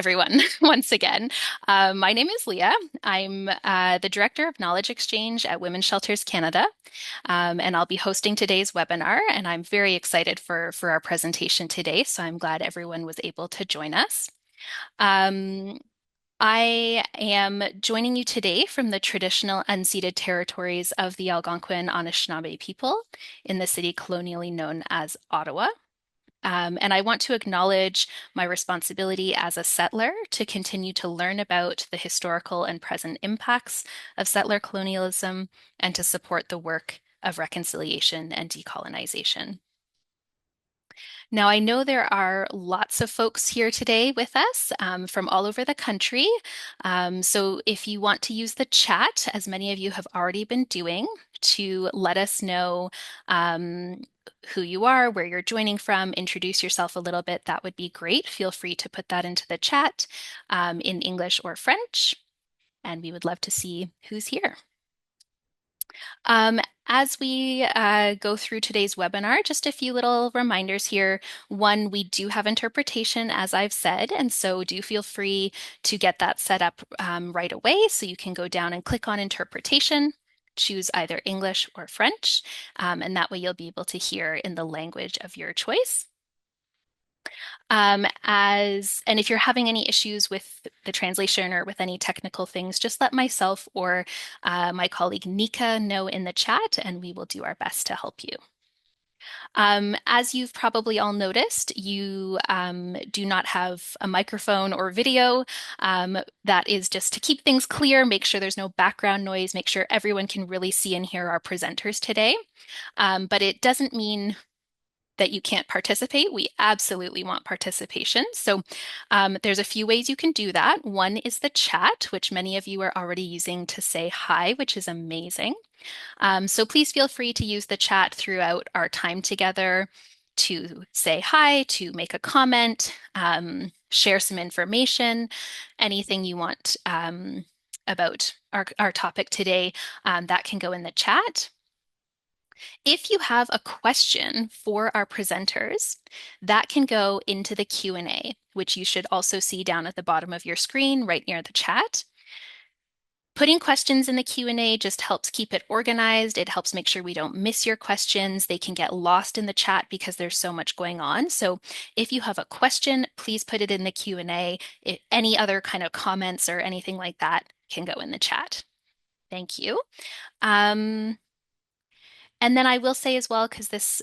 everyone once again. My name is Leah. I'm the Director of Knowledge Exchange at Women's Shelters Canada, and I'll be hosting today's webinar. And I'm very excited for our presentation today, so I'm glad everyone was able to join us. Um, I am joining you today from the traditional unceded territories of the Algonquin Anishinaabe people in the city colonially known as Ottawa. And I want to acknowledge my responsibility as a settler to continue to learn about the historical and present impacts of settler colonialism and to support the work of reconciliation and decolonization. Now, I know there are lots of folks here today with us from all over the country. So if you want to use the chat, as many of you have already been doing, to let us know who you are, where you're joining from, introduce yourself a little bit, that would be great. Feel free to put that into the chat in English or French, and we would love to see who's here. As we go through today's webinar, just a few little reminders here. One, we do have interpretation, as I've said, and so do feel free to get that set up right away. So you can go down and click on interpretation, choose either English or French, and that way you'll be able to hear in the language of your choice. And if you're having any issues with the translation or with any technical things, just let myself or my colleague Nika know in the chat, and we will do our best to help you. As you've probably all noticed, you do not have a microphone or video. That is just to keep things clear, make sure there's no background noise, make sure everyone can really see and hear our presenters today. But it doesn't mean that you can't participate. We absolutely want participation. So there's a few ways you can do that. One is the chat, which many of you are already using to say hi, which is amazing. So please feel free to use the chat throughout our time together to say hi, to make a comment, share some information, anything you want about our topic today, that can go in the chat. If you have a question for our presenters, that can go into the Q&A, which you should also see down at the bottom of your screen right near the chat. Putting questions in the Q&A just helps keep it organized. It helps make sure we don't miss your questions. They can get lost in the chat because there's so much going on. So if you have a question, please put it in the Q&A. Any other kind of comments or anything like that can go in the chat. Thank you. And then I will say as well, because this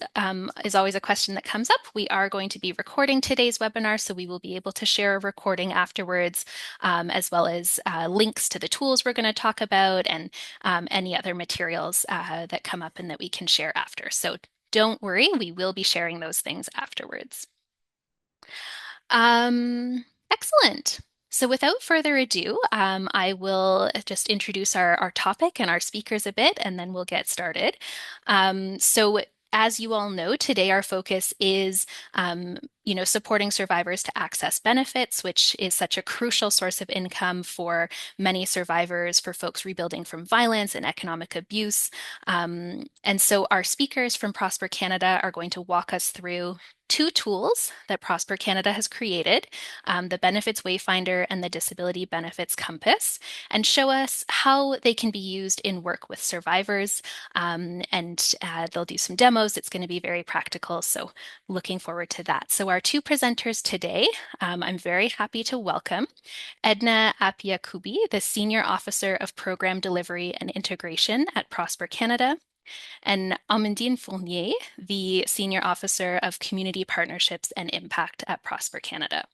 is always a question that comes up, we are going to be recording today's webinar, so we will be able to share a recording afterwards, as well as links to the tools we're going to talk about and any other materials that come up and that we can share after. So don't worry, we will be sharing those things afterwards. Excellent. So without further ado, I will just introduce our topic and our speakers a bit, and then we'll get started. So as you all know, today our focus is, supporting survivors to access benefits, which is such a crucial source of income for many survivors, for folks rebuilding from violence and economic abuse. And so our speakers from Prosper Canada are going to walk us through two tools that Prosper Canada has created, the Benefits Wayfinder and the Disability Benefits Compass, and show us how they can be used in work with survivors. And they'll do some demos. It's going to be very practical, so looking forward to that. So our two presenters today, I'm very happy to welcome Edna Appiah-Kubi, the Senior Officer of Program Delivery and Integration at Prosper Canada, and Amandine Fournier, the Senior Officer of Community Partnerships and Impact at Prosper Canada.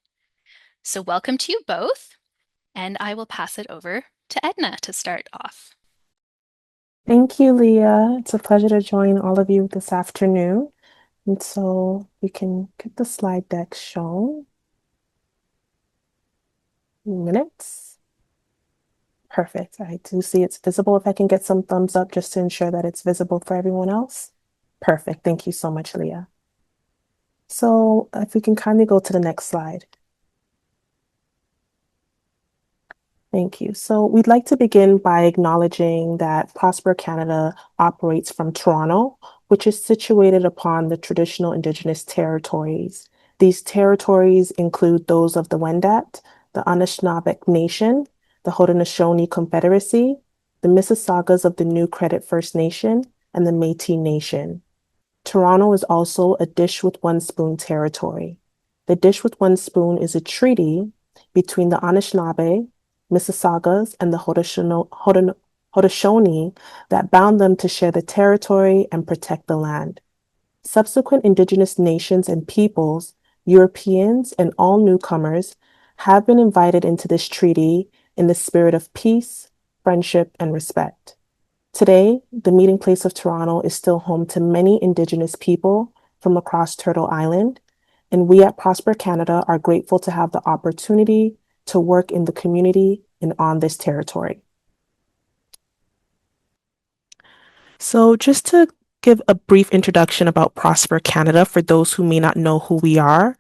So welcome to you both, and I will pass it over to Edna to start off. Thank you, Leah. It's a pleasure to join all of you this afternoon. And so we can get the slide deck shown. Minutes. Perfect. I do see it's visible. If I can get some thumbs up just to ensure that it's visible for everyone else. Perfect. Thank you so much, Leah. So if we can kindly go to the next slide. Thank you. So we'd like to begin by acknowledging that Prosper Canada operates from Toronto, which is situated upon the traditional Indigenous territories. These territories include those of the Wendat, the Anishinaabeg Nation, the Haudenosaunee Confederacy, the Mississaugas of the New Credit First Nation, and the Métis Nation. Toronto is also a dish with one spoon territory. The dish with one spoon is a treaty between the Anishinaabe, Mississaugas, and the Haudenosaunee that bound them to share the territory and protect the land. Subsequent Indigenous nations and peoples, Europeans, and all newcomers have been invited into this treaty in the spirit of peace, friendship, and respect. Today, the meeting place of Toronto is still home to many Indigenous people from across Turtle Island, and we at Prosper Canada are grateful to have the opportunity to work in the community and on this territory. So, just to give a brief introduction about Prosper Canada for those who may not know who we are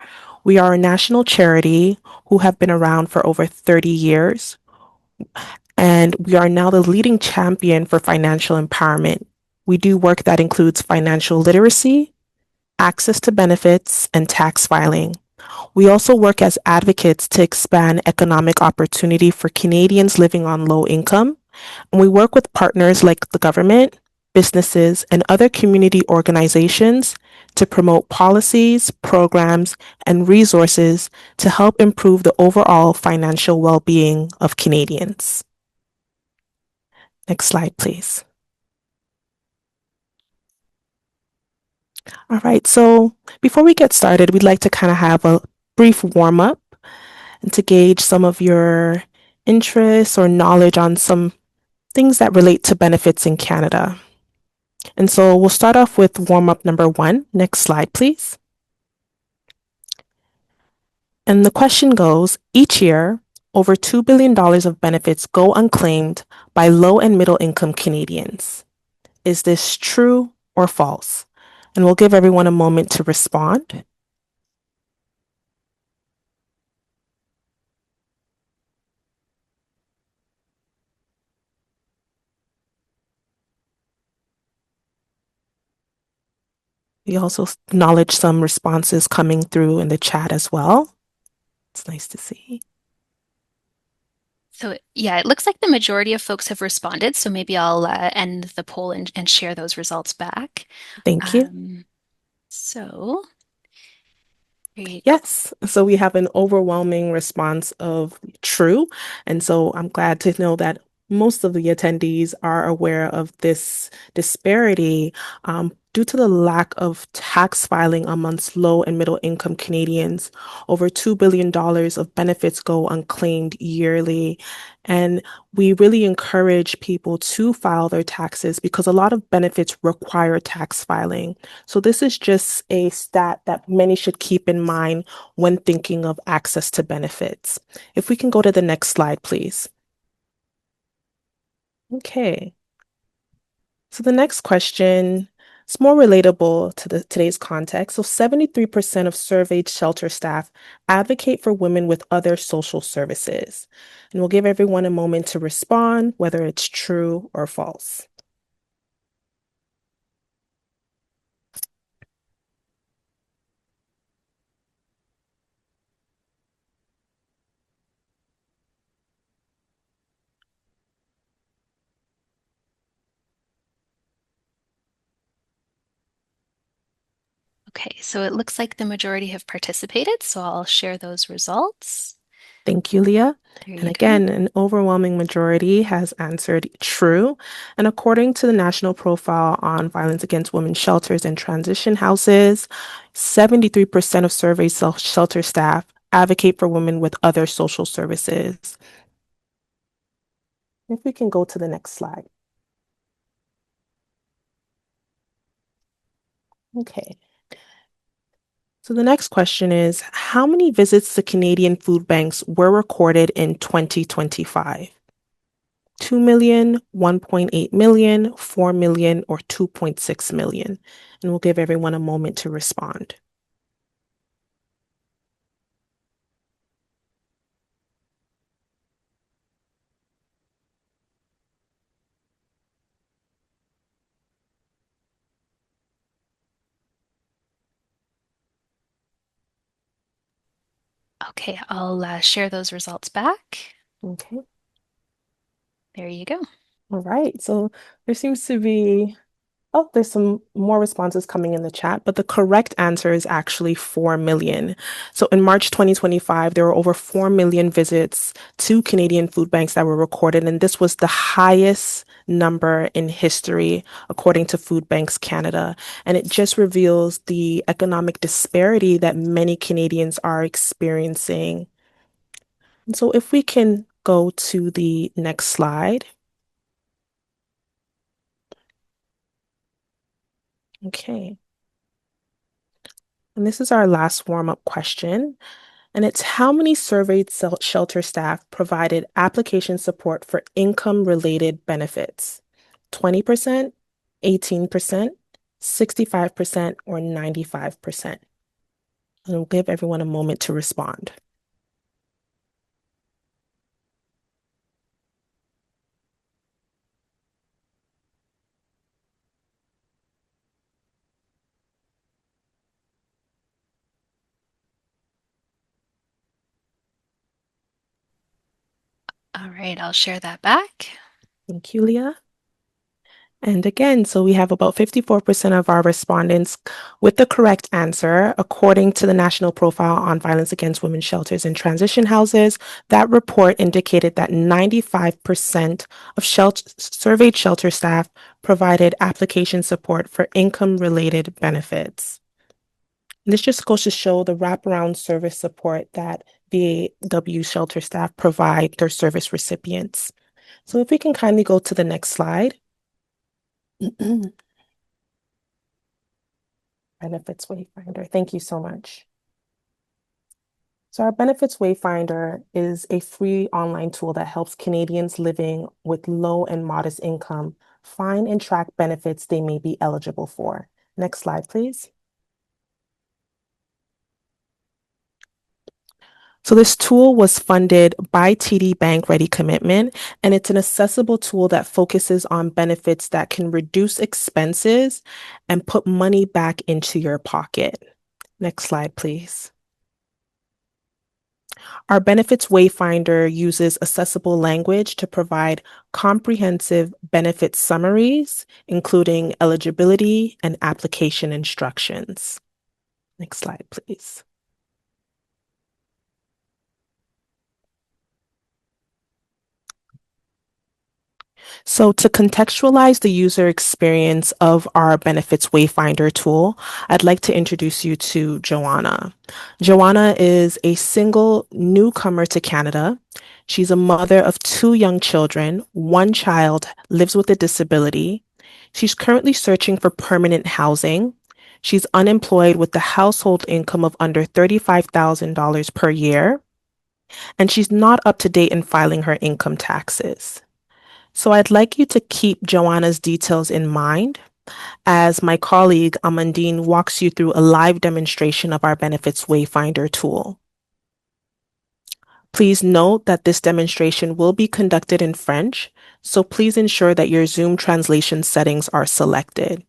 a national charity who have been around for over 30 years, and we are now the leading champion for financial empowerment. We do work that includes financial literacy, access to benefits, and tax filing. We also work as advocates to expand economic opportunity for Canadians living on low income, and we work with partners like the government, businesses, and other community organizations to promote policies, programs, and resources to help improve the overall financial well-being of Canadians. Next slide, please. All right, so before we get started, we'd like to kind of have a brief warm up and to gauge some of your interests or knowledge on some things that relate to benefits in Canada. And so we'll start off with warm up number one. Next slide, please. And the question goes, each year, over $2 billion of benefits go unclaimed by low and middle income Canadians. Is this true or false? And we'll give everyone a moment to respond. We also acknowledge some responses coming through in the chat as well. It's nice to see. So yeah, it looks like the majority of folks have responded. So maybe I'll end the poll and share those results back. Thank you. So here you go. Yes. So we have an overwhelming response of true. And so I'm glad to know that most of the attendees are aware of this disparity due to the lack of tax filing amongst low and middle income Canadians. Over $2 billion of benefits go unclaimed yearly. And we really encourage people to file their taxes because a lot of benefits require tax filing. So this is just a stat that many should keep in mind when thinking of access to benefits. If we can go to the next slide, please. Okay. So the next question is more relatable to today's context. So 73% of surveyed shelter staff advocate for women with other social services. And we'll give everyone a moment to respond, whether it's true or false. Okay, so it looks like the majority have participated, so I'll share those results. Thank you, Leah. There And you go. again, an overwhelming majority has answered true. And according to the National Profile on Violence Against Women Shelters and Transition Houses, 73% of surveyed shelter staff advocate for women with other social services. If we can go to the next slide. Okay. So the next question is, how many visits to Canadian food banks were recorded in 2025? 2 million, 1.8 million, 4 million, or 2.6 million? And we'll give everyone a moment to respond. Okay, I'll share those results back. Okay. There you go. All right. So there seems to be, oh, there's some more responses coming in the chat, but the correct answer is actually 4 million. So in March 2025, there were over 4 million visits to Canadian food banks that were recorded, and this was the highest number in history, according to Food Banks Canada. And it just reveals the economic disparity that many Canadians are experiencing. And so if we can go to the next slide. Okay. And this is our last warm-up question. And it's how many surveyed shelter staff provided application support for income-related benefits? 20%, 18%, 65%, or 95%? And we'll give everyone a moment to respond. All right, I'll share that back. Thank you, Leah. And again, so we have about 54% of our respondents with the correct answer, according to the National Profile on Violence Against Women Shelters and Transition Houses. That report indicated that 95% of surveyed shelter staff provided application support for income-related benefits. And this just goes to show the wraparound service support that VAW shelter staff provide their service recipients. So if we can kindly go to the next slide. Benefits Wayfinder. Thank you so much. So our Benefits Wayfinder is a free online tool that helps Canadians living with low and modest income find and track benefits they may be eligible for. Next slide, please. So this tool was funded by TD Bank Ready Commitment, and it's an accessible tool that focuses on benefits that can reduce expenses and put money back into your pocket. Next slide, please. Our Benefits Wayfinder uses accessible language to provide comprehensive benefit summaries, including eligibility and application instructions. Next slide, please. So to contextualize the user experience of our Benefits Wayfinder tool, I'd like to introduce you to Joanna. Joanna is a single newcomer to Canada. She's a mother of two young children. One child lives with a disability. She's currently searching for permanent housing. She's unemployed with a household income of under $35,000 per year, and she's not up to date in filing her income taxes. So I'd like you to keep Joanna's details in mind as my colleague Amandine walks you through a live demonstration of our Benefits Wayfinder tool. Please note that this demonstration will be conducted in French, so please ensure that your Zoom translation settings are selected.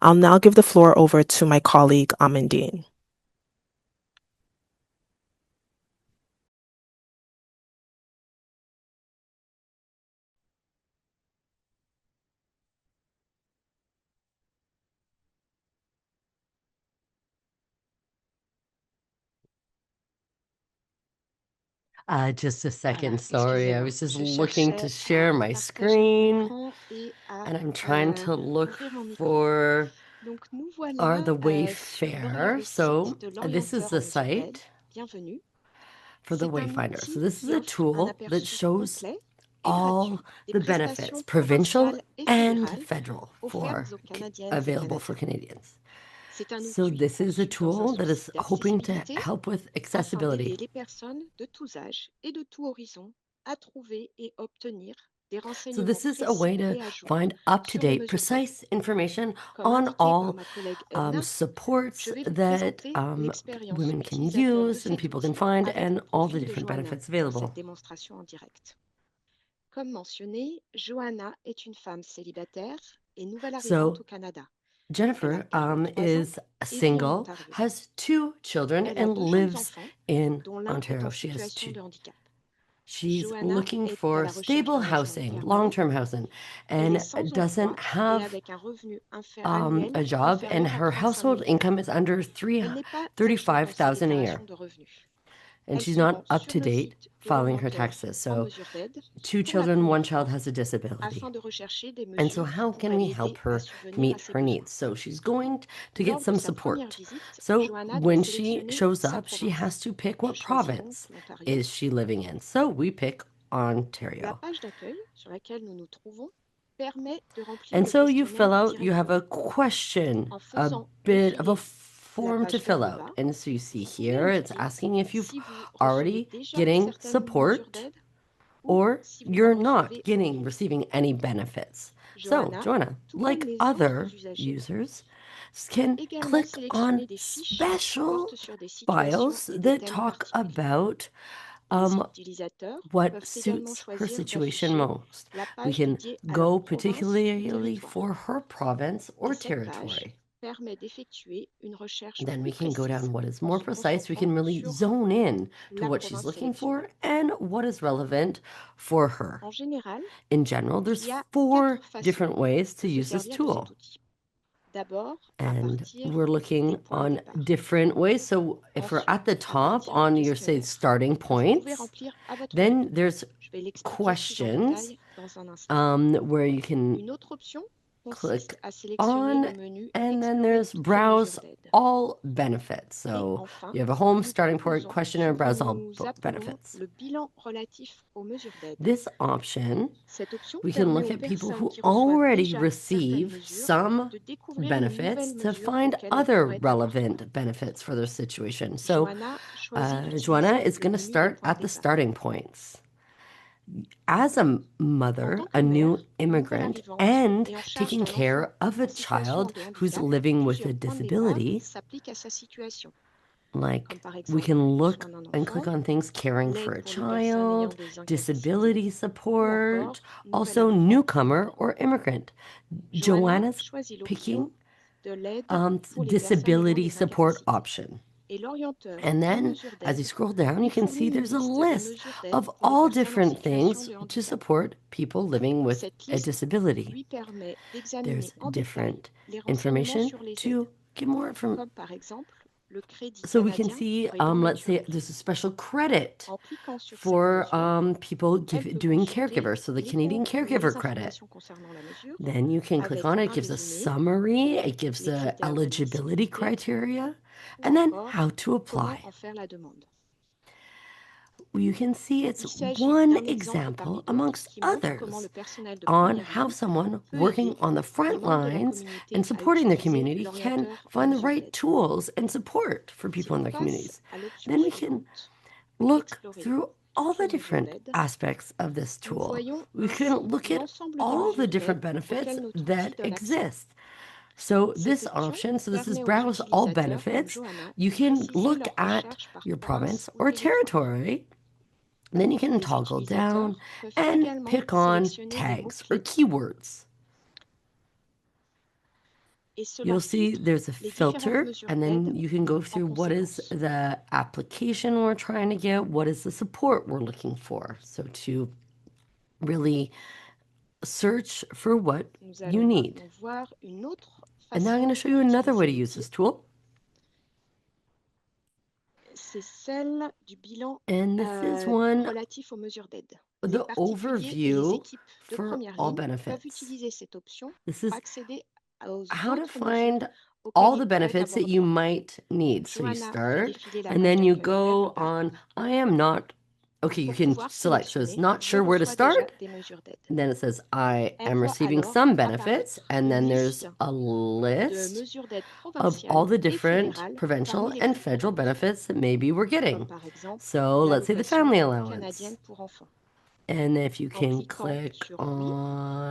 I'll now give the floor over to my colleague Amandine. Just a second, Voilà, sorry. I excusez-moi. was just Je looking to cherchais share à my partager mon screen, écran et à and I'm trying to look ouvrir mon micro. for Donc, nous the voilà sur Wayfarer. le site So de this is l'orienteur the en mesure d'aide. site Bienvenue. for the C'est un Wayfinder. outil So this is qui a offre un tool that aperçu shows complet et all gratuit des the benefits, prestations provincial provinciales et and fédérales federal, offertes aux Canadiennes et available for Canadiens. Canadians. C'est un So outil this is a conçu dans un tool that souci is hoping to d'accessibilité help with afin d'aider accessibility. les personnes de tous âges et de tout horizon à trouver et obtenir des So renseignements this is a way précis to et à jour find sur les up-to-date, mesures d'aide. precise information Comme on indiqué par all ma collègue Edna, supports je vais vous that présenter l'expérience women can utilisateur de use and cet people can outil find avec le and all the profil de different Johanna benefits pour cette available. démonstration en direct. Comme mentionné, Johanna est une femme célibataire et nouvelle arrivante So au Canada. Jennifer 43 ans is et vit en single, Ontario. has 2 children, Elle a and 2 jeunes lives enfants, in dont l'un est en Ontario. situation de handicap. She's Johanna looking est à for la recherche stable d'un logement housing, permanent. long-term housing, Elle est and sans doesn't emploi et have avec un revenu annuel a job, and inférieur à her 35 household 000 income is under Elle n'est pas à jour dans ses 35,000 a year, déclarations de revenus. and Elle she's se not rend up sur to le date site de filing her l'orienteur taxes. en So, mesure d'aide 2 pour la children, 1 première child fois has a disability. afin de rechercher des And so, mesures qui how can pourraient we help l'aider à her subvenir à meet ses her besoins. needs? So, she's going to get Lors de some sa première support. visite, So, Johanna doit when she sélectionner shows sa up, she province. has to pick Je what choisis donc province l'Ontario. is she living in. So, we pick La Ontario. page d'accueil sur laquelle nous nous trouvons permet de remplir And le so you fill questionnaire out, you have a directement. question, En a faisant bit of a défiler la form to page vers fill le out. bas, And so you see vous pouvez here, it's indiquer asking if you've si vous recevez already déjà getting certaines mesures support d'aide ou or si vous you're en not recevez aucune. receiving any benefits. So, Johanna, Joanna, tout comme like les other autres usagers, users, peut can également click on sélectionner des fiches qui special portent sur des situations files et des that thèmes talk particuliers. about Les um, utilisateurs what peuvent également suits her choisir situation d'afficher most. la We page can dédiée à leur go province ou particularly territoire. for her province or Et cette page territory. permet d'effectuer une recherche Then plus we can go down précise what is en more se precise. We concentrant can really sur zone in to la what she's province looking sélectionnée. for and what is relevant for her. En général, In general, il there's y a 4 4 façons different ways to de se use this servir de cet tool. outil. D'abord, à And partir we're des looking points de on départ. different ways. So if we're at the Ensuite, à top partir d'un on your, say, questionnaire starting que vous pouvez points, remplir à votre then rythme. there's Je vais l'expliquer plus en questions détail dans un instant. where you can Une autre option click consiste à sélectionner le on, menu and then Explorer there's toutes les mesures browse d'aide. all benefits. Et So enfin, you have a home nous starting point proposons questionnaire, ce que browse all nous appelons benefits. le bilan relatif aux mesures d'aide. This option, Cette option we can permet look aux at people personnes who qui reçoivent already déjà certaines receive mesures some de découvrir les benefits nouvelles to mesures find auxquelles elles other pourraient avoir droit. relevant benefits for their situation. So Johanna choisit Joanna d'utiliser is le going to menu des start points de at the départ. starting points. As a En mother, tant que a new mère, une nouvelle immigrant, arrivante and et en charge taking d'un enfant care of a en situation child de who's handicap, living with a plusieurs points de départ disability, s'appliquent à sa situation, like comme par we exemple can le look soin d'un and click enfant, on things caring for l'aide a pour les personnes ayant child, des incapacités disability ou support, encore nouvel also arrivant. newcomer or immigrant. Johanna Joanna's choisit picking l'option de l'aide pour les personnes ayant disability des support incapacités. option. Et l'orienteur And en then mesure as you d'aide scroll down, lui you can fournit see une there's a liste des list mesures d'aide of pour les all personnes en different situation things de to handicap. support people living with Cette a liste disability. lui permet There's d'examiner en détail different les renseignements information sur les aides, to get more from. comme par exemple le crédit So we can canadien see, pour aidant let's say mutualisé. there's a special credit En cliquant sur cette for mesure, people elle peut doing consulter caregivers, so the les Canadian coûts ou caregiver les credit. informations concernant la mesure Then you can click avec on it, it un gives a résumé, summary, it gives les the critères eligibility d'éligibilité criteria, ou and then encore how to comment apply. en faire la demande. You can see it's Il s'agit one d'un exemple parmi example d'autres amongst qui montre comment le others personnel de on première how ligne someone peut working aider on the les front membres de la lines communauté and à supporting their utiliser community can l'orienteur en find the mesure right d'aide. tools and support for Si people in l'on their passe communities. à l'option Then we can suivante, look explorer through all toutes the les mesures different d'aide, aspects of this nous tool. voyons We can ainsi look at l'ensemble des all the mesures different d'aide benefits auxquelles notre outil that donne accès. exist. So Cette this option option, so this is permet aux browse all utilisateurs comme benefits. Johanna You de can préciser look leur at recherche par your province province ou or territoire. territory. Then you can Les toggle down utilisateurs peuvent and également pick on sélectionner des tags or mots-clés keywords. et cela You'll see filtre there's a les différentes filter, mesures and d'aide then you can go en through what is conséquence. the application we're trying to get, what is the support we're looking for. So to really search for what Nous you allons need. maintenant voir une autre And now I'm going façon to show you another way d'utiliser to use l'outil. this tool. C'est celle du bilan And this is one, relatif aux mesures d'aide. Les the particuliers et les overview équipes de for première all ligne peuvent benefits. utiliser cette option This pour is accéder aux how to autres mesures find auxquelles all ils the pourraient benefits avoir that you droit. might need. So you Johanna fait start, défiler la and page then you d'accueil vers le go bas on, I am not, okay, you pour can pouvoir select. So it's sélectionner not Je sure where to reçois déjà start. des mesures d'aide. And then it says, I Elle am voit receiving alors some benefits. apparaître And une then there's liste a de list mesures d'aide of all provinciales the et different fédérales provincial parmi les and plus federal courantes, benefits that maybe we're comme getting. par exemple So let's say the l'allocation family allowance. canadienne pour enfants. And if you En can cliquant click sur Oui,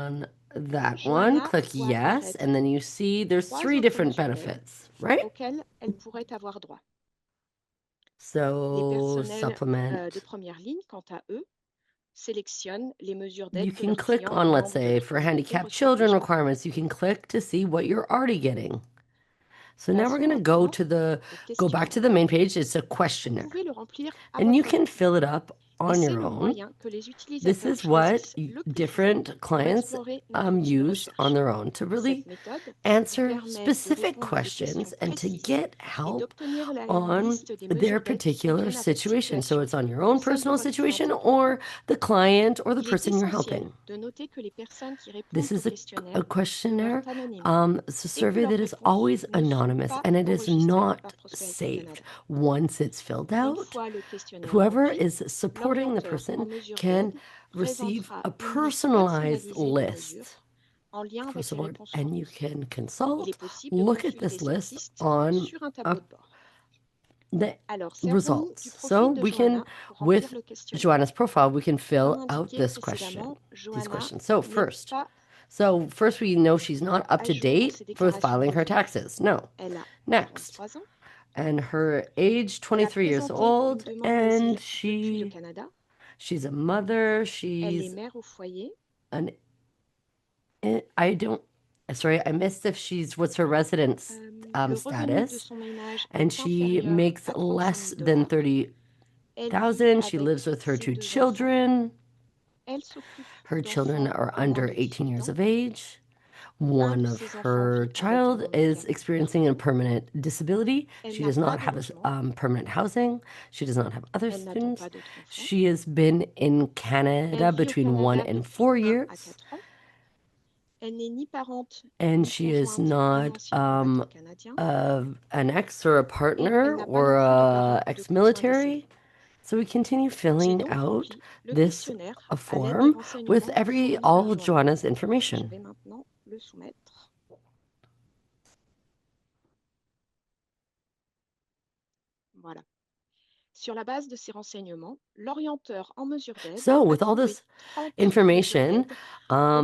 on that one, Johanna click voit yes, apparaître and then you see there's 3 3 autres different mesures d'aide benefits, right? auxquelles elle pourrait avoir droit. Les So personnels de supplement, première ligne, quant à eux, sélectionne les mesures You d'aide que can leur click client on, let's membre de say, la for communauté handicapped reçoit children déjà. requirements, you can click to see what you're already getting. So now we're Passons going to go maintenant to au go back to the questionnaire. main page. It's a Vous questionnaire. pouvez le remplir à And you votre can rythme. fill it up Et on c'est your le own. moyen que les This utilisateurs is what choisissent le plus souvent different pour clients explorer notre outil de use on recherche. their own to Cette really méthode vous answer permet de specific répondre à des questions questions and to précises get et help d'obtenir la on liste des their mesures d'aide qui particular conviennent à votre situation. So situation it's on your ou own celle de personal votre situation clientèle. or the client or the Il est person you're essentiel helping. de noter que les personnes qui This répondent au is a questionnaire questionnaire. demeurent anonymes It's a et que survey leurs that is réponses always ne sont anonymous pas and it is enregistrées par not Prospérité saved. Canada. Once it's filled Une out, fois le questionnaire whoever rempli, is supporting the l'orienteur en person mesure can d'aide receive présentera a une liste personalized personnalisée des list mesures en lien for avec les support, réponses and you fournies. can Il est consult, possible de look at consulter this cette list liste on sur un tableau de bord. the Alors, servons-nous results. du So profil de we can, Johanna pour remplir with le questionnaire. Joanna's profile, we can fill Comme out indiqué this question, précédemment, these Johanna questions. So n'est first, pas we know she's not up à to jour dans date ses with déclarations de filing her revenus. taxes. No. Elle a Next. 43 ans. And her age, Elle a 23 years présenté une old, demande and d'asile depuis le Canada. she's a mother. Elle est She's mère au foyer. an I don't sorry, I missed if she's what's her residence Le revenu de status, son ménage and est she inférieur makes à 35 less 000 than dollars. Elle vit 30,000. She lives avec with her ses 2 deux enfants. children. Elle s'occupe Her children d'enfants are de moins under de 18 18 years ans. of age. Un One de of ses enfants her vit avec un child is handicap experiencing a permanent. permanent disability. Elle She n'a does pas not de have logement. permanent housing. She does not have other Elle n'attend students. pas d'autres enfants. She has been in Elle Canada vit au between 1 Canada and depuis 4 1 à years. 4 ans. Elle n'est ni parente, And ni she is conjointe d'un not ancien combattant canadien. an ex or a Et elle partner n'a pas non or plus de a parents ou de cousins décédés. ex-military. So we continue J'ai filling donc out rempli le this questionnaire a à l'aide des form with renseignements fournis par all Johanna. Joanna's Je information. vais maintenant le soumettre. Voilà. Sur la base de ces renseignements, l'orienteur en mesure d'aide So a with all trouvé this 30 mesures information, d'aide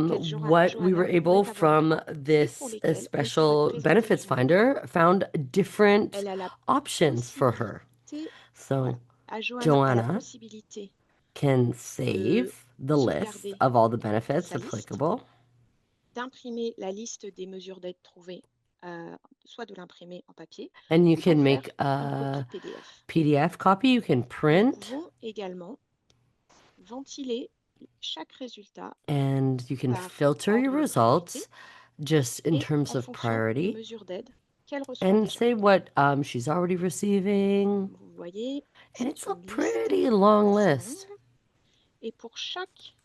auxquelles what we were Johanna able pouvait avoir from droit et pour this lesquelles elle pourrait special présenter benefits une demande. finder found different Elle a la options for her. possibilité, So Johanna a la Joanna possibilité can de save the list sauvegarder of all the benefits sa liste, applicable. d'imprimer la liste des mesures d'aide trouvées, soit de l'imprimer en papier, And you ou d'en can faire make une copie a PDF. PDF copy. You can Nous print pouvons également ventiler chaque résultat and you can par filter your ordre de priorité results just in et terms en of fonction des priority mesures d'aide qu'elle reçoit and déjà. say what she's already receiving. Vous voyez, And c'est it's a une liste pretty long assez list. longue. Et pour chaque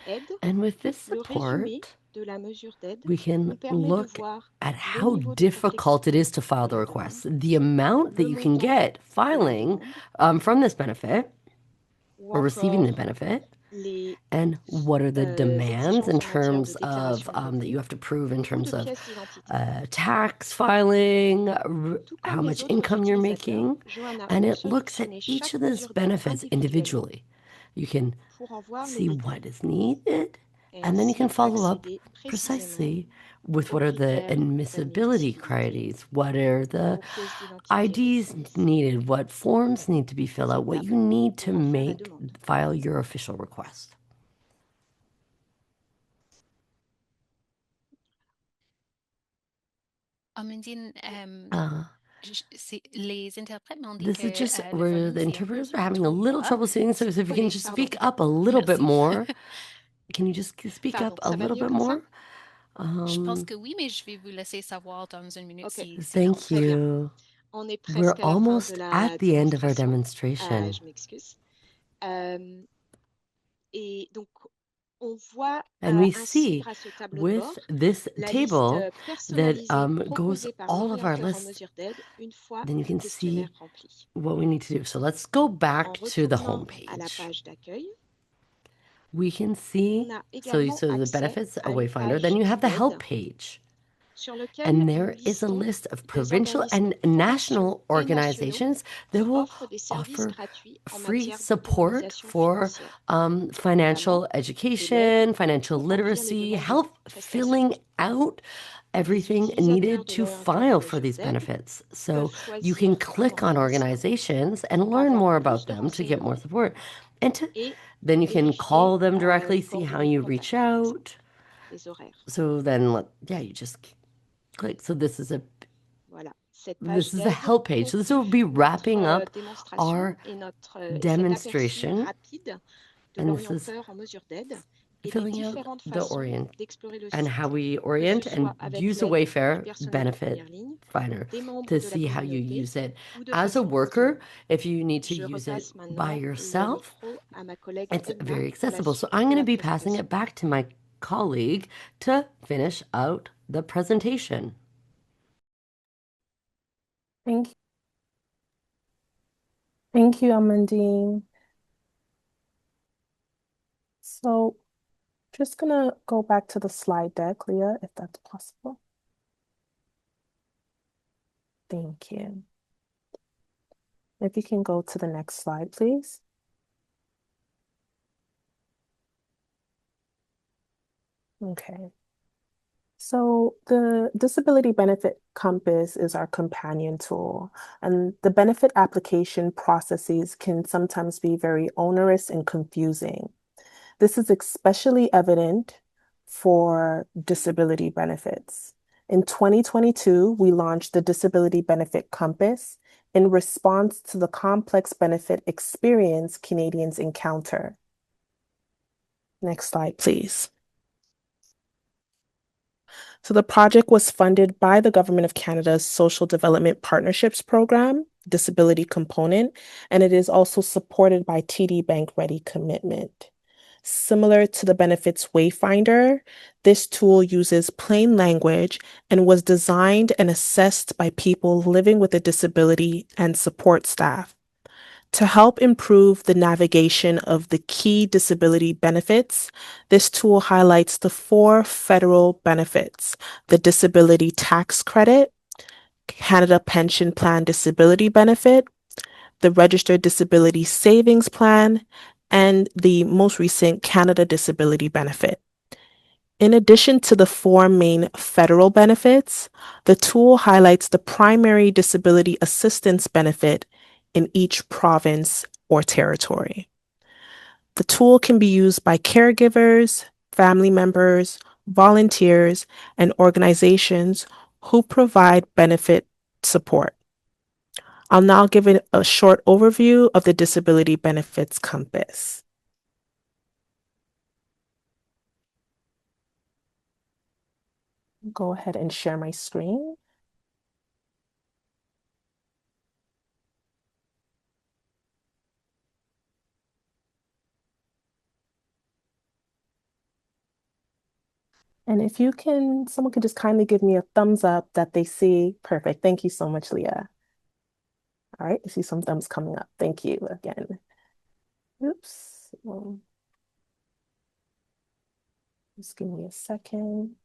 aide, And with this le résumé support, de la mesure d'aide we can nous permet de look voir at le how niveau de difficult it complexité is to file de the la request, demande, the amount that le you can montant get de la filing demande, from this benefit ou or receiving the encore benefit, les and what are the demands in exigences en matière de terms of déclaration de that you revenus have to prove in ou terms de of pièces d'identité. tax filing, Tout comme how les much autres income you're utilisateurs, making, Johanna and peut it looks at sélectionner each chaque of these mesure d'aide benefits individuellement individually. You can pour en voir les see what détails is needed, et and then you can ainsi follow up accéder précisément precisely with aux what are the critères admissibility d'admissibilité, criteria, what are the aux pièces d'identité IDs requises needed, what forms need to be et filled aux out, what étapes you need to pour en faire la make demande. file your official request. Amandine, Uh, les interprètes m'ont dit this is que just le where volume, the c'est un peu interpreters are having a trop little bas. trouble seeing. So if you can Oui, just pardon. speak up a little bit Merci. more. Can you just speak Pardon, up a ça va little mieux bit comme ça? more? Je pense que oui, mais je vais vous laisser savoir dans une minute Ok, si c'est trop Thank très bas. bien. you. On est We're presque à la fin de almost la at the end of our démonstration. demonstration. Je m'excuse. Euh, et donc, on voit And we ainsi, see grâce au tableau de with bord, this la liste table that personnalisée goes proposée par all of our l'orienteur en lists, mesure d'aide une fois then you le can questionnaire see rempli. what we need to do. So let's go En back to the retournant home à la page. page d'accueil, We can on see, a so, également so the accès benefits à une Wayfinder, then page you have the help d'aide page. sur laquelle And nous there is a listons list of des provincial organismes and provinciaux national et nationaux organizations that qui will offrent des services offer gratuits en free matière support d'autonomisation for financière, financial notamment de l'aide education, financial pour remplir les literacy, demandes de help prestations. filling out Les everything utilisateurs needed de to l'orienteur en file for mesure these d'aide benefits. So peuvent you can choisir un click on organisme organizations and pour learn avoir more plus about de them to get more renseignements support. And et then you can vérifier call them directly, see how coordonnées de you contact, reach par exemple, out. les horaires. So then, yeah, you just click. So Voilà, cette page this is a d'aide help page. So this will conclut be notre wrapping up démonstration our et cet aperçu demonstration. rapide de And this is l'orienteur en mesure d'aide et des filling out différentes the façons orient d'explorer le and how site, we que ce orient soit and avec use a l'aide du Wayfair personnel de benefit première ligne, finder des membres to de la see how you communauté use it ou de as a façon worker. continue. If you need to Je use it repasse by maintenant le yourself, micro à ma collègue it's Edna very pour la accessible. So suite I'm de going to la be passing présentation. it back to my colleague to finish out the presentation. Thank you. Thank you, Amandine. So just gonna go back to the slide deck, Leah, if that's possible. Thank you. If you can go to the next slide, please. Okay. So the Disability Benefit Compass is our companion tool, and the benefit application processes can sometimes be very onerous and confusing. This is especially evident for disability benefits. In 2022, we launched the Disability Benefit Compass in response to the complex benefit experience Canadians encounter. Next slide, please. So the project was funded by the Government of Canada's Social Development Partnerships Program, Disability Component, and it is also supported by TD Bank Ready Commitment. Similar to the Benefits Wayfinder, this tool uses plain language and was designed and assessed by people living with a disability and support staff. To help improve the navigation of the key disability benefits, this tool highlights the 4 federal benefits: the Disability Tax Credit, Canada Pension Plan Disability Benefit, the Registered Disability Savings Plan, and the most recent Canada Disability Benefit. In addition to the 4 main federal benefits, the tool highlights the primary disability assistance benefit in each province or territory. The tool can be used by caregivers, family members, volunteers, and organizations who provide benefit support. I'll now give it a short overview of the Disability Benefits Compass. Go ahead and share my screen. And if you can, someone could just kindly give me a thumbs up that they see. Perfect. Thank you so much, Leah. All right, I see some thumbs coming up. Thank you again. Oops. Just give me a second.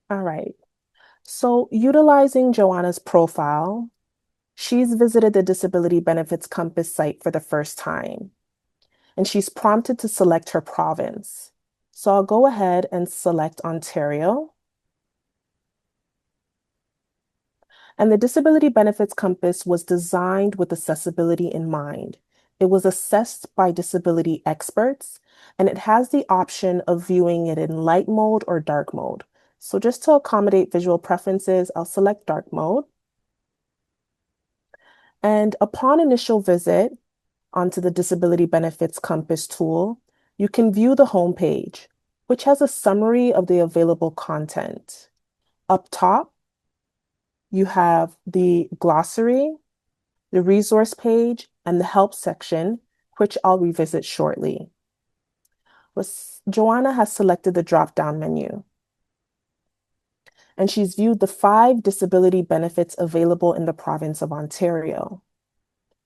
All right. So utilizing Joanna's profile, she's visited the Disability Benefits Compass site for the first time, and she's prompted to select her province. So I'll go ahead and select Ontario. And the Disability Benefits Compass was designed with accessibility in mind. It was assessed by disability experts, and it has the option of viewing it in light mode or dark mode. So just to accommodate visual preferences, I'll select dark mode. And upon initial visit onto the Disability Benefits Compass tool, you can view the home page, which has a summary of the available content. Up top, you have the glossary, the resource page, and the help section, which I'll revisit shortly. Joanna has selected the drop-down menu, and she's viewed the 5 disability benefits available in the province of Ontario.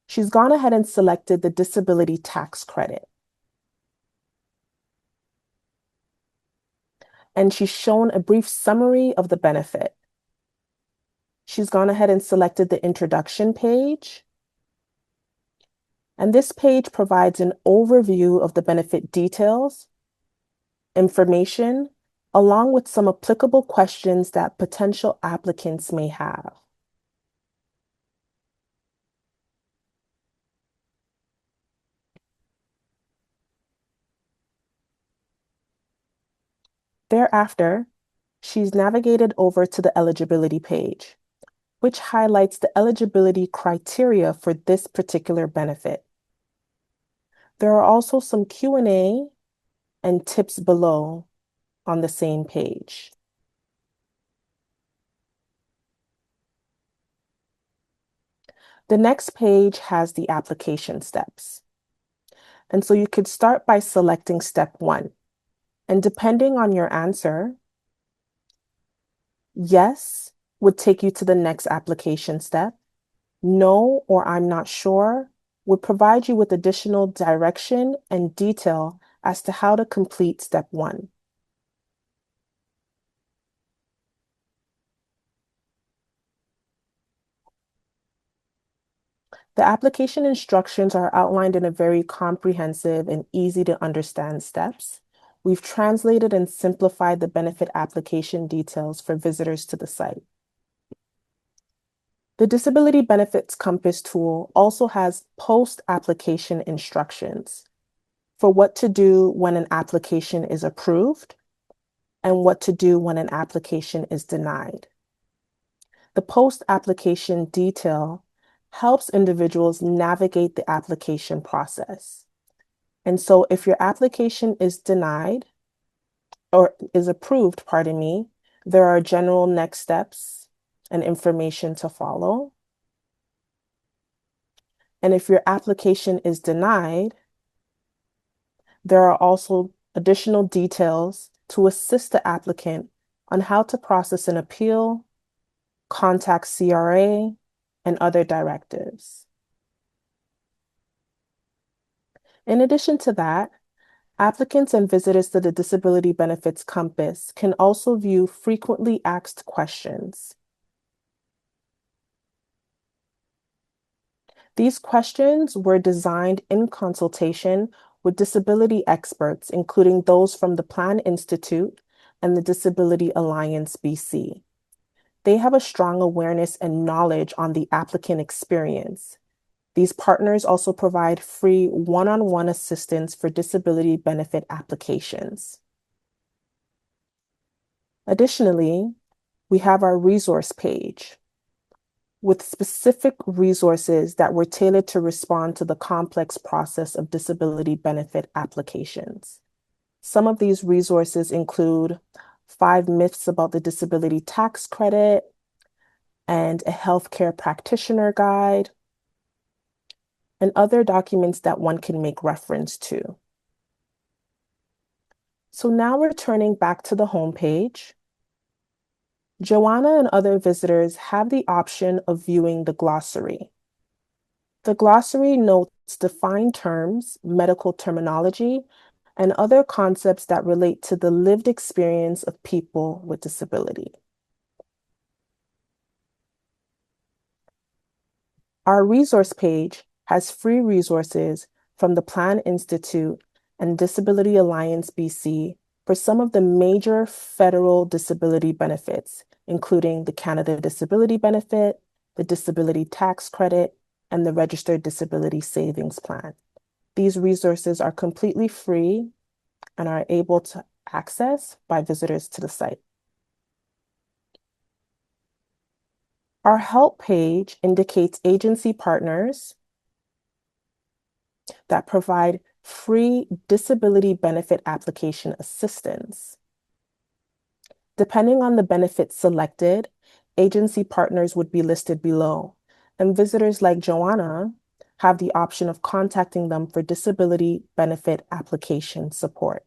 She's gone ahead and selected the disability tax credit. And she's shown a brief summary of the benefit. She's gone ahead and selected the introduction page. And this page provides an overview of the benefit details, information, along with some applicable questions that potential applicants may have. Thereafter, she's navigated over to the eligibility page, which highlights the eligibility criteria for this particular benefit. There are also some Q&A and tips below on the same page. The next page has the application steps. And so you could start by selecting step 1. And depending on your answer, yes would take you to the next application step. No or I'm not sure would provide you with additional direction and detail as to how to complete step 1. The application instructions are outlined in a very comprehensive and easy to understand steps. We've translated and simplified the benefit application details for visitors to the site. The Disability Benefits Compass tool also has post-application instructions for what to do when an application is approved and what to do when an application is denied. The post-application detail helps individuals navigate the application process. And so if your application is denied or is approved, pardon me, there are general next steps and information to follow. And if your application is denied, there are also additional details to assist the applicant on how to process an appeal, contact CRA, and other directives. In addition to that, applicants and visitors to the Disability Benefits Compass can also view frequently asked questions. These questions were designed in consultation with disability experts, including those from the Plan Institute and the Disability Alliance BC. They have a strong awareness and knowledge on the applicant experience. These partners also provide free one-on-one assistance for disability benefit applications. Additionally, we have our resource page with specific resources that were tailored to respond to the complex process of disability benefit applications. Some of these resources include 5 myths about the disability tax credit and a healthcare practitioner guide, and other documents that one can make reference to. So now returning back to the homepage, Joanna and other visitors have the option of viewing the glossary. The glossary notes defined terms, medical terminology, and other concepts that relate to the lived experience of people with disability. Our resource page has free resources from the Plan Institute and Disability Alliance BC for some of the major federal disability benefits, including the Canada Disability Benefit, the Disability Tax Credit, and the Registered Disability Savings Plan. These resources are completely free and are able to access by visitors to the site. Our help page indicates agency partners that provide free disability benefit application assistance. Depending on the benefit selected, agency partners would be listed below, and visitors like Joanna have the option of contacting them for disability benefit application support.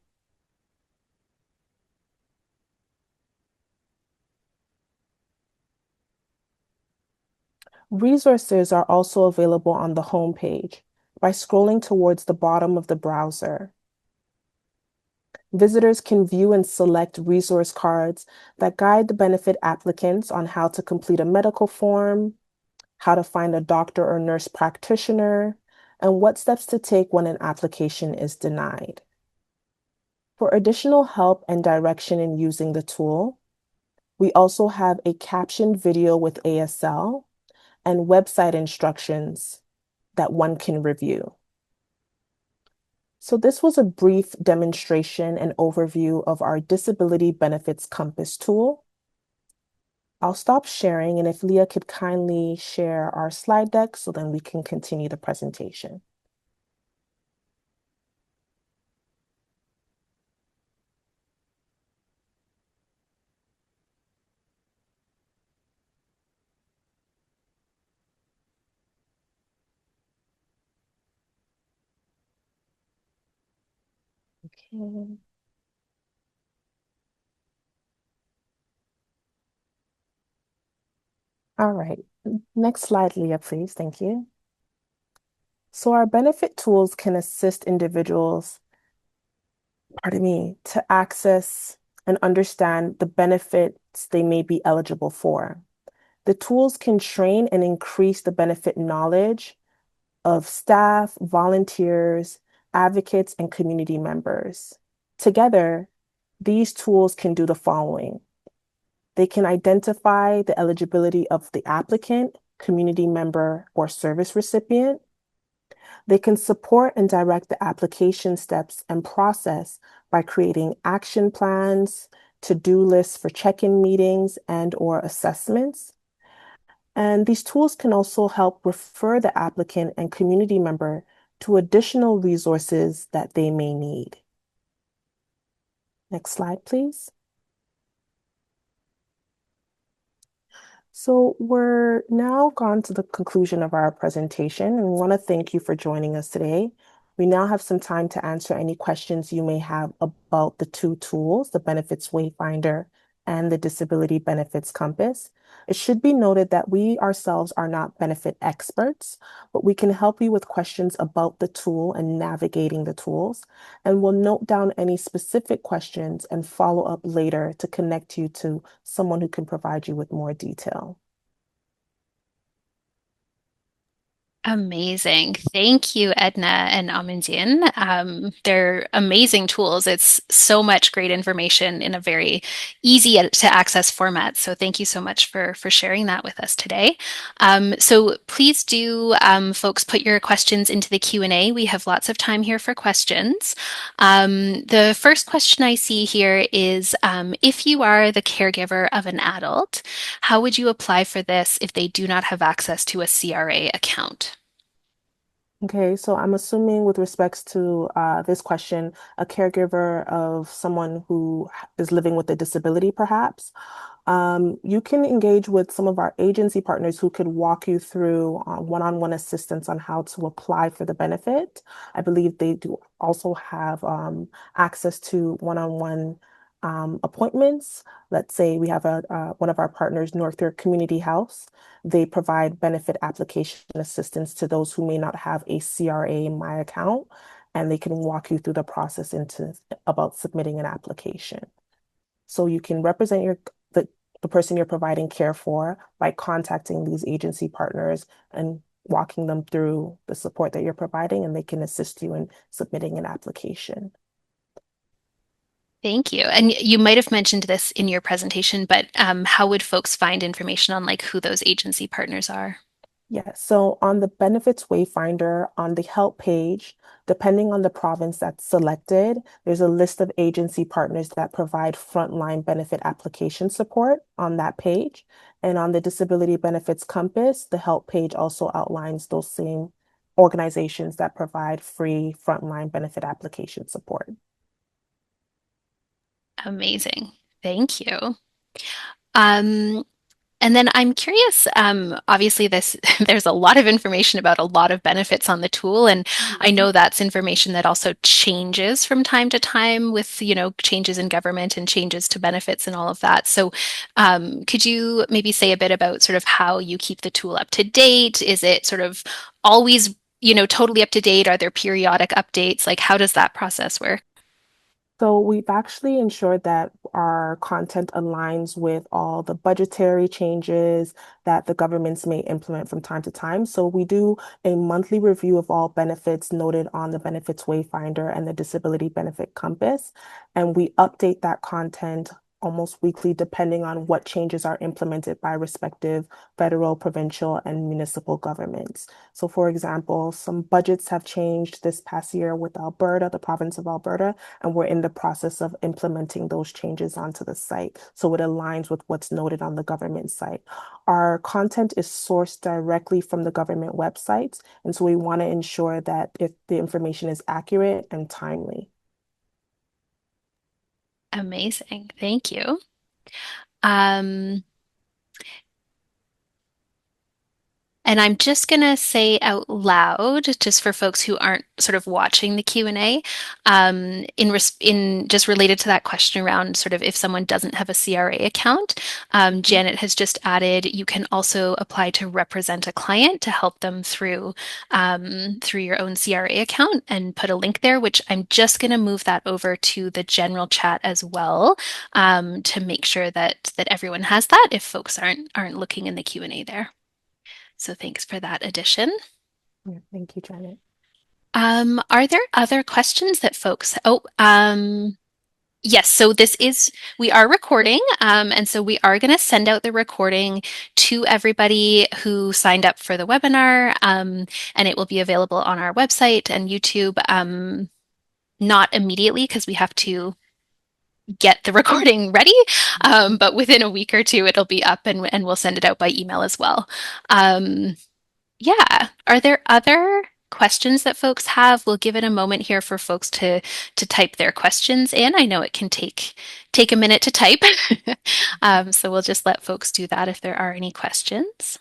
Resources are also available on the home page by scrolling towards the bottom of the browser. Visitors can view and select resource cards that guide the benefit applicants on how to complete a medical form, how to find a doctor or nurse practitioner, and what steps to take when an application is denied. For additional help and direction in using the tool, we also have a captioned video with ASL and website instructions that one can review. So this was a brief demonstration and overview of our Disability Benefits Compass tool. I'll stop sharing, and if Leah could kindly share our slide deck so then we can continue the presentation. Okay. All right. Next slide, Leah, please. Thank you. So our benefit tools can assist individuals, pardon me, to access and understand the benefits they may be eligible for. The tools can train and increase the benefit knowledge of staff, volunteers, advocates, and community members. Together, these tools can do the following. They can identify the eligibility of the applicant, community member, or service recipient. They can support and direct the application steps and process by creating action plans, to-do lists for check-in meetings and or assessments. And these tools can also help refer the applicant and community member to additional resources that they may need. Next slide, please. So we're now gone to the conclusion of our presentation, and we want to thank you for joining us today. We now have some time to answer any questions you may have about the two tools, the Benefits Wayfinder and the Disability Benefits Compass. It should be noted that we ourselves are not benefit experts, but we can help you with questions about the tool and navigating the tools. And we'll note down any specific questions and follow up later to connect you to someone who can provide you with more detail. Amazing. Thank you, Edna and Amandine. They're amazing tools. It's so much great information in a very easy to access format. So thank you so much for sharing that with us today. So please do, folks, put your questions into the Q&A. We have lots of time here for questions. The first question I see here is, if you are the caregiver of an adult, how would you apply for this if they do not have access to a CRA account? Okay, so I'm assuming with respects to this question, a caregiver of someone who is living with a disability, perhaps. You can engage with some of our agency partners who could walk you through one-on-one assistance on how to apply for the benefit. I believe they do also have access to one-on-one appointments. Let's say we have one of our partners, Northern Community House. They provide benefit application assistance to those who may not have a CRA in My Account, and they can walk you through the process into about submitting an application. So you can represent the person you're providing care for by contacting these agency partners and walking them through the support that you're providing, and they can assist you in submitting an application. Thank you. And you might have mentioned this in your presentation, but how would folks find information on like who those agency partners are? Yeah, so on the Benefits Wayfinder, on the help page, depending on the province that's selected, there's a list of agency partners that provide frontline benefit application support on that page. And on the Disability Benefits Compass, the help page also outlines those same organizations that provide free frontline benefit application support. Amazing. Thank you. Um, And then I'm curious, obviously this there's a lot of information about a lot of benefits on the tool, and I Mhm. know that's information that also changes from time to time with, changes in government and changes to benefits and all of that. So, could you maybe say a bit about sort of how you keep the tool up to date? Is it sort of always, totally up to date? Are there periodic updates? Like, how does that process work? So we've actually ensured that our content aligns with all the budgetary changes that the governments may implement from time to time. So we do a monthly review of all benefits noted on the Benefits Wayfinder and the Disability Benefit Compass, and we update that content almost weekly, depending on what changes are implemented by respective federal, provincial, and municipal governments. So, for example, some budgets have changed this past year with Alberta, the province of Alberta, and we're in the process of implementing those changes onto the site. So it aligns with what's noted on the government site. Our content is sourced directly from the government websites, and so we want to ensure that if the information is accurate and timely. Amazing. Thank you. Um, And I'm just going to say out loud, just for folks who aren't sort of watching the Q&A, in just related to that question around sort of if someone doesn't have a CRA account, Janet has just added, you can also apply to represent a client to help them through your own CRA account and put a link there, which I'm just going to move that over to the general chat as well, to make sure that everyone has that if folks aren't looking in the Q&A there. So thanks for that addition. Yeah, thank you, Janet. Are there other questions that folks? Yes. So we are recording, and so we are going to send out the recording to everybody who signed up for the webinar, and it will be available on our website and YouTube. Not immediately because we have to get the recording ready, but within a week or two, it'll be up, and we'll send it out by email as well. Yeah. Are there other questions that folks have? We'll give it a moment here for folks to type their questions in. I know it can take a minute to type. So we'll just let folks do that if there are any questions.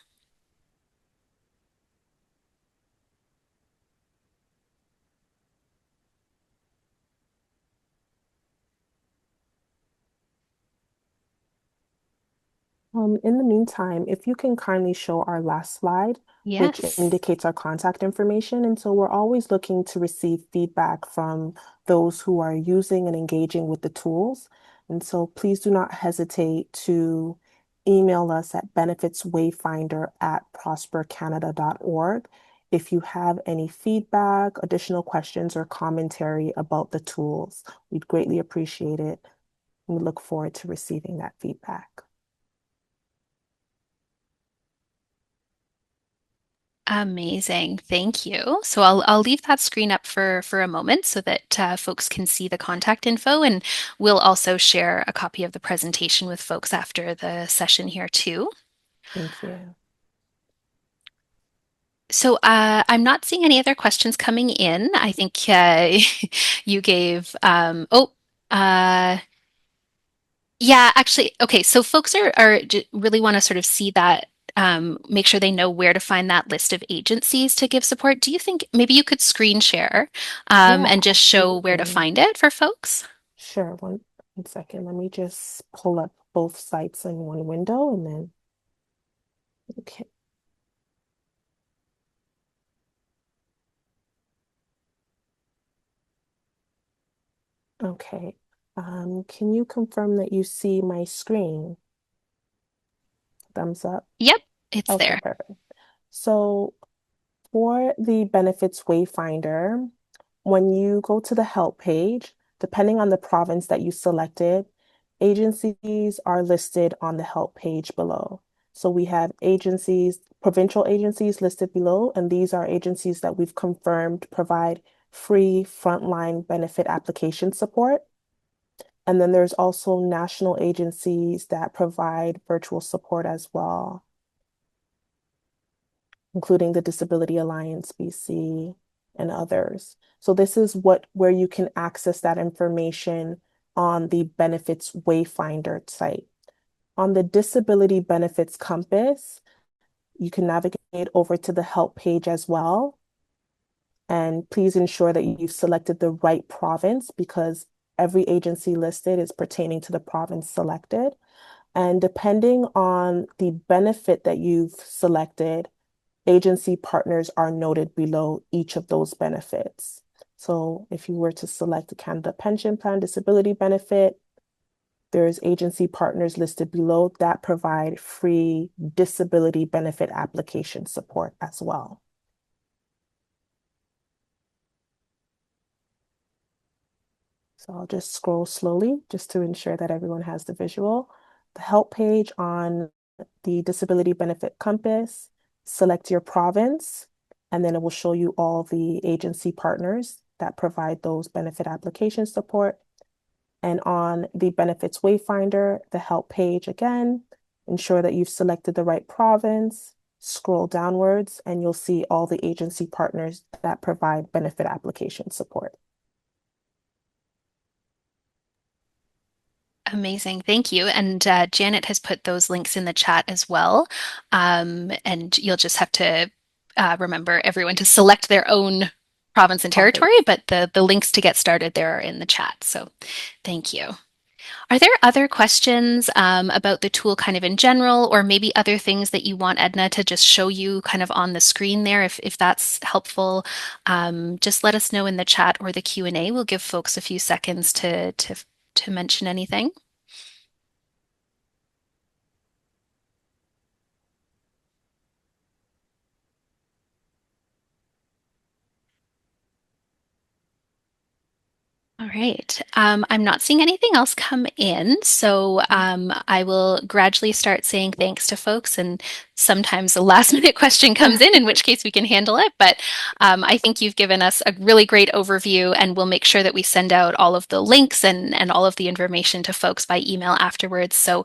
In the meantime, if you can kindly show our last slide, which Yes. indicates our contact information. And so we're always looking to receive feedback from those who are using and engaging with the tools. And so please do not hesitate to email us at benefitswayfinder@prospercanada.org if you have any feedback, additional questions, or commentary about the tools. We'd greatly appreciate it. We look forward to receiving that feedback. Amazing. Thank you. So I'll leave that screen up for a moment so that folks can see the contact info, and we'll also share a copy of the presentation with folks after the session here too. Thank you. So I'm not seeing any other questions coming in. I think you gave, yeah, actually, okay. So folks really want to sort of see that, make sure they know where to find that list of agencies to give support. Do you think maybe you could screen share, Yeah, and just show where to absolutely. find it for folks? Sure. One second. Let me just pull up both sites in one window and then, okay. Okay. Can you confirm that you see my screen? Thumbs up. Yep, it's Okay, there. perfect. So for the Benefits Wayfinder, when you go to the help page, depending on the province that you selected, agencies are listed on the help page below. So we have agencies, provincial agencies listed below, and these are agencies that we've confirmed provide free frontline benefit application support. And then there's also national agencies that provide virtual support as well, including the Disability Alliance BC and others. So this is where you can access that information on the Benefits Wayfinder site. On the Disability Benefits Compass, you can navigate over to the help page as well. And please ensure that you've selected the right province because every agency listed is pertaining to the province selected. And depending on the benefit that you've selected, agency partners are noted below each of those benefits. So if you were to select the Canada Pension Plan disability benefit, there's agency partners listed below that provide free disability benefit application support as well. So I'll just scroll slowly just to ensure that everyone has the visual. The help page on the Disability Benefit Compass, select your province, and then it will show you all the agency partners that provide those benefit application support. And on the Benefits Wayfinder, the help page again, ensure that you've selected the right province, scroll downwards, and you'll see all the agency partners that provide benefit application support. Amazing. Thank you. And Janet has put those links in the chat as well. And you'll just have to remember everyone to select their own province and territory, Province. but the links to get started there are in the chat. So thank you. Are there other questions about the tool kind of in general, or maybe other things that you want Edna to just show you kind of on the screen there? If that's helpful, just let us know in the chat or the Q&A. We'll give folks a few seconds to mention anything. All right. I'm not seeing anything else come in, so I will gradually start saying thanks to folks. And sometimes a last minute question comes in which case we can handle it. But I think you've given us a really great overview, and we'll make sure that we send out all of the links and all of the information to folks by email afterwards. So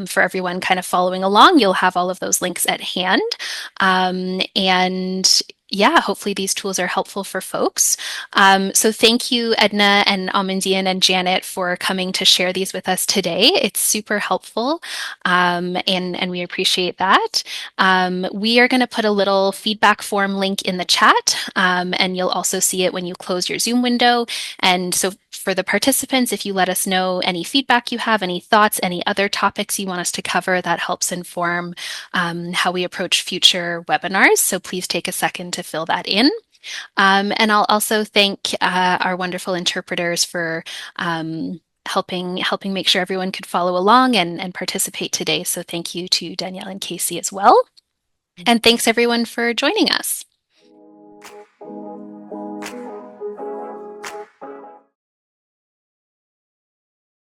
for everyone kind of following along, you'll have all of those links at hand. And yeah, hopefully these tools are helpful for folks. So thank you, Edna and Amandian and Janet, for coming to share these with us today. It's super helpful, and we appreciate that. We are going to put a little feedback form link in the chat, and you'll also see it when you close your Zoom window. And so for the participants, if you let us know any feedback you have, any thoughts, any other topics you want us to cover, that helps inform how we approach future webinars. So please take a second to fill that in. And I'll also thank our wonderful interpreters for helping make sure everyone could follow along and participate today. So thank you to Danielle and Casey as well. And thanks everyone for joining us.